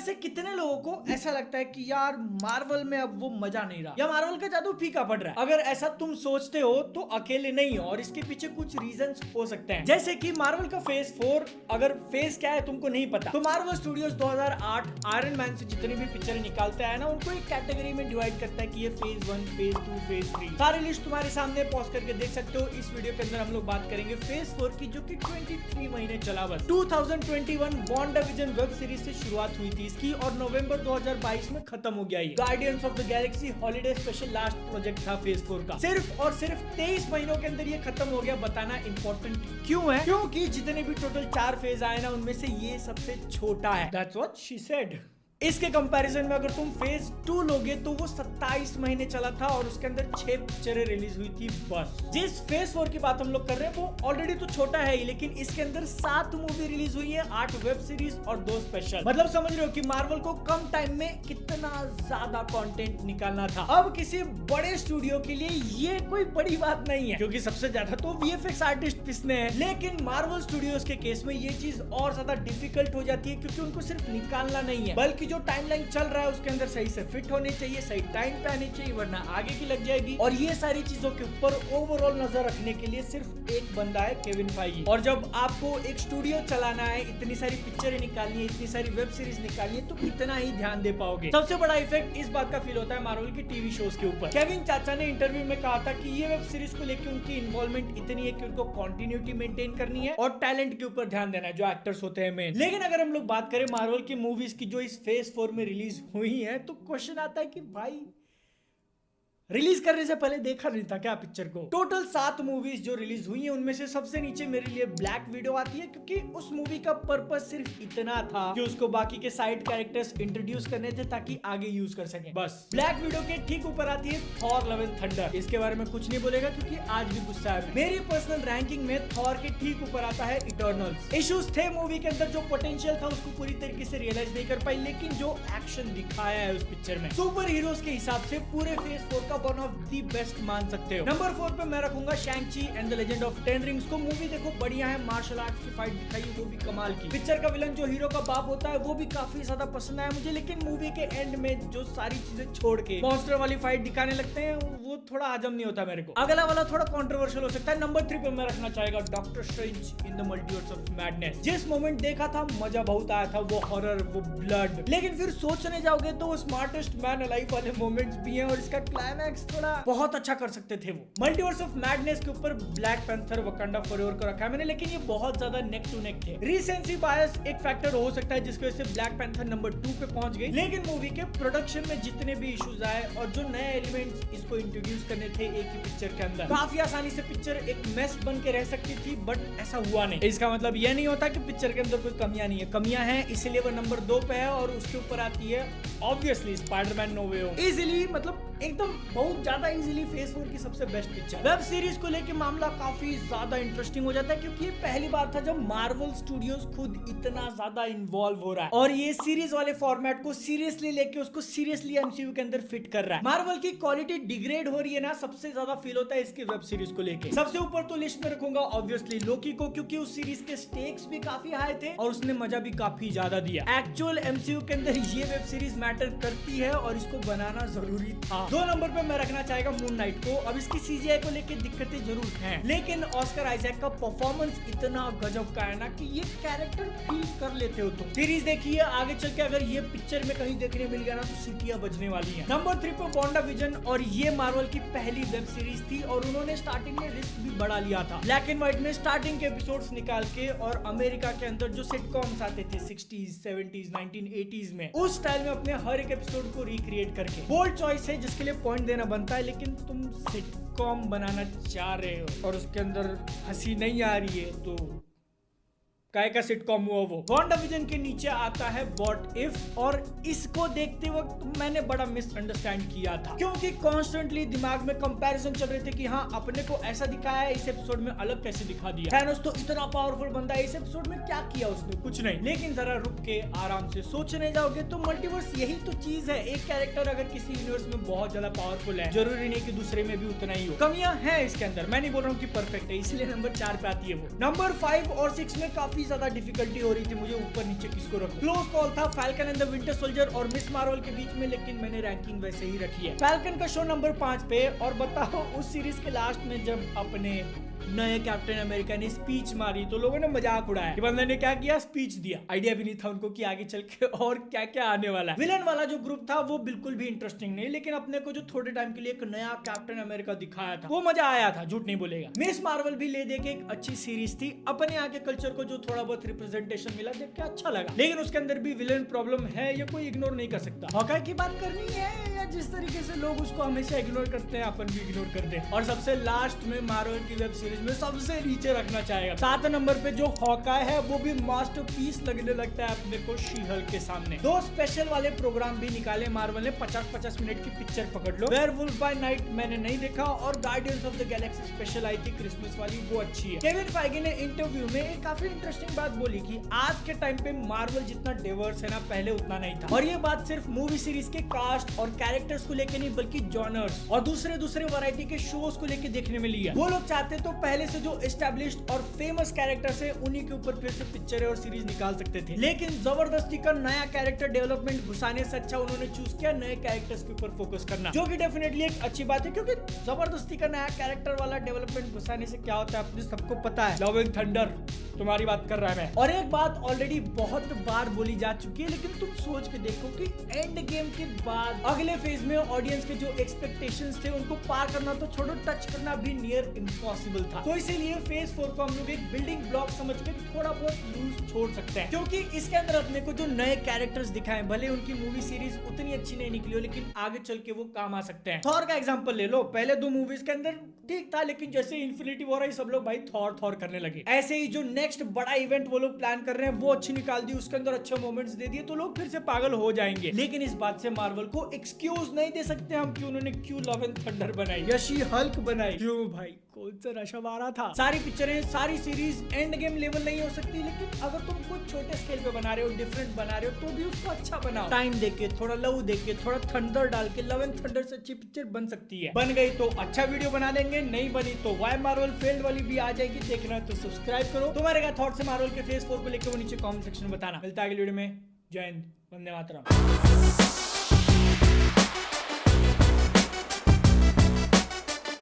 से कितने लोगों को ऐसा लगता है कि यार मार्वल में अब वो मजा नहीं रहा या मार्वल का जादू फीका पड़ रहा है? अगर ऐसा तुम सोचते हो तो अकेले नहीं हो और इसके पीछे कुछ रीजंस हो सकते हैं। जैसे कि मार्वल का फेज 4, अगर फेज क्या है तुमको नहीं पता तो मार्वल स्टूडियोज 2008 आयरन मैन से जितनी भी पिक्चर निकालता है ना, उनको एक कैटेगरी में डिवाइड करता है कि ये फेज 1, फेज 2, फेज 3। सारी लिस्ट तुम्हारे सामने पॉज करके देख सकते हो। इस वीडियो के अंदर हम लोग बात करेंगे फेज 4 की, जो कि 23 महीने चला। बस 2021 WandaVision वेब सीरीज से शुरुआत हुई थी इसकी और नवंबर 2022 में खत्म हो गया। ये guardians of the Galaxy holiday special last project था फेज 4 का। सिर्फ और सिर्फ 23 महीनों के अंदर ये खत्म हो गया। बताना इंपॉर्टेंट क्यों है? क्योंकि जितने भी टोटल 4 फेज आए ना, उनमें से ये सबसे छोटा है। That's what she said। इसके कंपैरिजन में अगर तुम फेज 2 लोगे तो वो 27 महीने चला था और उसके अंदर 6 पिक्चरें रिलीज हुई थी बस। जिस फेज 4 की बात हम लोग कर रहे हैं वो ऑलरेडी तो छोटा है ही, लेकिन इसके अंदर 7 मूवी रिलीज हुई है, 8 वेब सीरीज और 2 स्पेशल। मतलब समझ रहे हो कि मार्वल को कम टाइम में कितना ज्यादा कंटेंट निकालना था। अब किसी बड़े स्टूडियो के लिए ये कोई बड़ी बात नहीं है, क्योंकि सबसे ज्यादा तो वीएफएक्स आर्टिस्ट पिसने हैं। लेकिन मार्वल स्टूडियोज के केस में ये चीज और ज्यादा डिफिकल्ट हो जाती है, क्योंकि उनको सिर्फ निकालना नहीं है, बल्कि जो टाइमलाइन चल रहा है उसके अंदर सही से फिट होने चाहिए, सही टाइम पे आनी चाहिए, वरना आगे की लग जाएगी। और ये सारी चीजों के ऊपर ओवरऑल नजर रखने के लिए सिर्फ एक बंदा है, केविन फाइगी। और जब आपको एक स्टूडियो चलाना है, इतनी सारी पिक्चरें निकालनी है, इतनी सारी वेब सीरीज निकालनी है, तो कितना ही ध्यान दे पाओगे? सबसे बड़ा इफेक्ट इस बात का फील होता है मार्वल की टीवी शोज के ऊपर। केविन चाचा ने इंटरव्यू में कहा था कि ये वेब सीरीज को लेकर उनकी इन्वॉल्वमेंट इतनी है कि उनको कंटिन्यूटी मेंटेन करनी है और टैलेंट के ऊपर ध्यान देना है, जो एक्टर्स होते हैं मेन। लेकिन अगर हम लोग बात करें मार्वल की मूवीज की जो इस फेज 4 में रिलीज हुई है, तो क्वेश्चन आता है कि भाई रिलीज करने से पहले देखा नहीं था क्या पिक्चर को? टोटल 7 मूवीज जो रिलीज हुई हैं, उनमें से सबसे नीचे मेरे लिए ब्लैक विडो आती है, क्योंकि उस मूवी का पर्पस सिर्फ इतना था कि उसको बाकी के साइड कैरेक्टर्स इंट्रोड्यूस करने थे ताकि आगे यूज कर सके बस। ब्लैक विडो के ठीक ऊपर आती है थॉर लव एंड थंडर। इसके बारे में कुछ नहीं बोलेगा क्योंकि आज भी गुस्सा है। मेरी पर्सनल रैंकिंग में थॉर के ठीक ऊपर आता है इटर्नल्स। इश्यूज थे मूवी के अंदर, जो पोटेंशियल था उसको पूरी तरीके से रियलाइज नहीं कर पाई, लेकिन जो एक्शन दिखाया है उस पिक्चर में सुपर हीरोज के हिसाब से पूरे फेज 4 का वन ऑफ दी बेस्ट मान सकते हो। नंबर 4 पे मैं रखूंगा शैंग-ची and the legend of ten rings को। मूवी देखो बढ़िया है, मार्शल आर्ट्स की फाइट दिखाई वो भी कमाल की। पिक्चर का विलन जो हीरो का बाप होता है वो भी काफी ज्यादा पसंद आया मुझे, लेकिन मूवी के एंड में जो सारी चीजें छोड़ के मॉन्स्टर वाली फाइट दिखाने लगते हैं वो थोड़ा हजम नहीं होता मेरे को। अगला वाला थोड़ा कंट्रोवर्शियल हो सकता है। नंबर 3 पे मैं रखना चाहेगा doctor strange in the multiverse of madness. जिस मोमेंट देखा था मजा बहुत आया था, वो हॉरर, वो ब्लड, लेकिन फिर सोचने जाओगे तो वो स्मार्टेस्ट मैन अलाइव वाले मोमेंट्स भी हैं और इसका क्लाइमैक्स थोड़ा बहुत अच्छा कर सकते थे वो। मल्टीवर्स ऑफ मैडनेस के ऊपर ब्लैक पैंथर वकांडा फॉरएवर को रखा है मैंने, लेकिन ये बहुत ज्यादा नेक टू नेक थे। रीसेंसी बायस एक फैक्टर हो सकता है जिसकी वजह से ब्लैक पैंथर नंबर 2 पे पहुंच गई, लेकिन मूवी के प्रोडक्शन में जितने भी इश्यूज आए और जो नए एलिमेंट्स इसको इंट्रोड्यूस करने थे एक ही पिक्चर के अंदर, काफी आसानी से पिक्चर एक मेस बन के रह सकती थी, बट ऐसा हुआ नहीं। इसका मतलब यह नहीं होता कि पिक्चर के अंदर कोई कमियां नहीं है, कमियां हैं, इसीलिए वो नंबर 2 पे है। और उसके ऊपर आती है ऑब्वियसली स्पाइडरमैन नो वे होम। इजीली, मतलब एकदम बहुत ज्यादा इजीली फेज 4 की सबसे बेस्ट पिक्चर। वेब सीरीज को लेके मामला काफी ज्यादा इंटरेस्टिंग हो जाता है, क्योंकि ये पहली बार था जब मार्वल स्टूडियोज खुद इतना ज्यादा इन्वॉल्व हो रहा है और ये सीरीज वाले फॉर्मेट को सीरियसली लेके उसको सीरियसली एमसीयू के अंदर फिट कर रहा है। मार्वल की क्वालिटी डिग्रेड हो रही है ना, सबसे ज्यादा फील होता है इसकी वेब सीरीज को लेके। सबसे ऊपर तो लिस्ट में रखूंगा ऑब्वियसली लोकी को, क्योंकि उस सीरीज के स्टेक्स भी काफी हाई थे और उसने मजा भी काफी ज्यादा दिया। एक्चुअल एमसीयू के अंदर ये वेब सीरीज मैटर करती है और इसको बनाना जरूरी था। 2 नंबर पे मैं रखना चाहेगा मून नाइट को। अब इसकी सीजीआई को लेके दिक्कतें जरूर हैं, लेकिन ऑस्कर आइजैक का परफॉर्मेंस इतना गजब का है ना कि ये कैरेक्टर फील कर लेते हो तुम। सीरीज देखिए, आगे चल के अगर ये पिक्चर में कहीं देखने मिल गया ना तो सीटियां बजने वाली हैं। नंबर 3 पे WandaVision, और ये मार्वल की पहली वेब सीरीज थी और उन्होंने स्टार्टिंग में रिस्क भी बढ़ा लिया था। ब्लैक एंड व्हाइट में स्टार्टिंग के एपिसोड्स निकाल के और अमेरिका के अंदर जो सिटकॉम्स आते थे 60s, 70s, 1980s में, उस स्टाइल में अपने हर एक एपिसोड को रिक्रिएट करके। बोल्ड चॉइस है जिसके लिए पॉइंट देना बनता है, लेकिन तुम सिटकॉम बनाना चाह रहे हो और उसके अंदर हंसी नहीं आ रही है तो काय का सिटकॉम हुआ वो। WandaVision के नीचे आता है व्हाट इफ, और इसको देखते वक्त मैंने बड़ा मिसअंडरस्टैंड किया था, क्योंकि कॉन्स्टेंटली दिमाग में कंपैरिजन चल रहे थे कि हाँ अपने को ऐसा दिखाया है, इस एपिसोड में अलग कैसे दिखा दिया। थैनोस तो इतना पावरफुल बंदा है, इस एपिसोड में क्या किया उसने? कुछ नहीं। लेकिन जरा रुक के आराम से सोचने जाओगे तो मल्टीवर्स यही तो चीज है। एक कैरेक्टर अगर किसी यूनिवर्स में बहुत ज्यादा पावरफुल है, जरूरी नहीं कि दूसरे में भी उतना ही हो। कमियां हैं इसके अंदर, मैं नहीं बोल रहा हूँ कि परफेक्ट है, इसलिए नंबर 4 पे आती है वो। नंबर 5 और 6 में काफी काफी ज्यादा डिफिकल्टी हो रही थी मुझे ऊपर नीचे किसको रखूं। क्लोज कॉल था falcon and the winter soldier और मिस मार्वल के बीच में, लेकिन मैंने रैंकिंग वैसे ही रखी है। फैल्कन का शो नंबर 5 पे। और बताओ उस सीरीज के लास्ट में जब अपने नए कैप्टन अमेरिका ने स्पीच मारी तो लोगों ने मजाक उड़ाया कि बंदे ने क्या किया, स्पीच दिया। आइडिया भी नहीं था उनको कि आगे चल के और क्या क्या आने वाला है। विलन वाला जो ग्रुप था वो बिल्कुल भी इंटरेस्टिंग नहीं, लेकिन अपने को जो थोड़े टाइम के लिए एक नया कैप्टन अमेरिका दिखाया था वो मजा आया था, झूठ नहीं बोलेगा। मिस मार्वल भी ले दे के एक अच्छी सीरीज थी। अपने यहाँ के कल्चर को जो थोड़ा बहुत रिप्रेजेंटेशन मिला देख के अच्छा लगा, लेकिन उसके अंदर भी विलन प्रॉब्लम है, ये कोई इग्नोर नहीं कर सकता। हॉकाई की बात करनी है या जिस तरीके से लोग उसको हमेशा इग्नोर करते हैं अपन भी इग्नोर करते हैं। और सबसे लास्ट में मार्वल की वेब सीरीज में सबसे नीचे रखना चाहेगा 7 नंबर पे जो हॉकाई है, वो भी मास्टरपीस लगने लगता है अपने को शी हल्क के सामने। 2 स्पेशल वाले प्रोग्राम भी निकाले मार्वल ने, 50-50 मिनट की पिक्चर पकड़ लो। वेयरवुल्फ बाय नाइट मैंने नहीं देखा, और guardians of the Galaxy special I थी क्रिसमस वाली, वो अच्छी है। केविन फाइगी ने इंटरव्यू में एक काफी इंटरेस्टिंग बात बोली कि आज के टाइम पे मार्वल जितना डिवर्स है ना, पहले उतना नहीं था। और ये बात सिर्फ मूवी सीरीज के कास्ट और कैरेक्टर्स को लेके नहीं, बल्कि जॉनर्स और दूसरे वैरायटी के शोज को लेके देखने में लिया। वो लोग चाहते तो पहले से जो एस्टैब्लिश्ड और फेमस कैरेक्टर्स है उन्हीं के ऊपर फिर से पिक्चर और सीरीज निकाल सकते थे, लेकिन जबरदस्ती का नया कैरेक्टर डेवलपमेंट घुसाने से अच्छा उन्होंने चूज किया नए कैरेक्टर्स के ऊपर फोकस करना, जो कि डेफिनेटली एक अच्छी बात है, क्योंकि जबरदस्ती का नया कैरेक्टर वाला डेवलपमेंट घुसाने से क्या होता है अपने सबको पता है। लव एंड थंडर तुम्हारी बात कर रहा है मैं। और एक बात ऑलरेडी बहुत बार बोली जा चुकी है, लेकिन तुम सोच के देखो कि एंड गेम के बाद अगले फेज में ऑडियंस के जो एक्सपेक्टेशंस थे उनको पार करना तो छोड़ो, टच करना भी नियर इम्पॉसिबल था। तो इसीलिए फेज 4 को हम लोग एक बिल्डिंग ब्लॉक समझ के थोड़ा बहुत लूज छोड़ सकते हैं, क्योंकि इसके अंदर अपने को जो नए कैरेक्टर्स दिखाएं, भले उनकी मूवी सीरीज उतनी अच्छी नहीं निकली हो, लेकिन आगे चल के वो काम आ सकते हैं। थॉर का एग्जांपल ले लो, पहले 2 मूवीज के अंदर ठीक था, लेकिन जैसे इन्फिनिटी वॉर आई सब लोग भाई थॉर करने लगे। ऐसे ही जो नेक्स्ट बड़ा इवेंट वो लोग प्लान कर रहे हैं वो अच्छी निकाल दी, उसके अंदर अच्छे मोमेंट्स दे दिए तो लोग फिर से पागल हो जाएंगे। लेकिन इस बात से मार्वल को एक्सक्यूज नहीं दे सकते हम कि उन्होंने क्यों लव एंड थंडर बनाई या शी हल्क बनाई। क्यों भाई, कौन सा नशा मारा था। सारी पिक्चरें, सारी सीरीज एंड गेम लेवल नहीं हो सकती, लेकिन अगर तुम कुछ छोटे स्केल पे बना रहे हो, डिफरेंट बना रहे हो, तो भी उसको अच्छा बनाओ। टाइम देके, थोड़ा लव देके, थोड़ा थंडर डाल के लव एंड थंडर से अच्छी पिक्चर बन सकती है। बन गई तो अच्छा वीडियो बना देंगे, नहीं बनी तो वाई मार्वल फेल्ड वाली भी आ जाएगी। देखना है तो सब्सक्राइब करो। तुम्हारे क्या थॉट्स है मार्वल के फेज 4 को लेकर वो नीचे कमेंट सेक्शन में बताना। मिलता है अगली वीडियो में। जय हिंद, वंदे मातरम।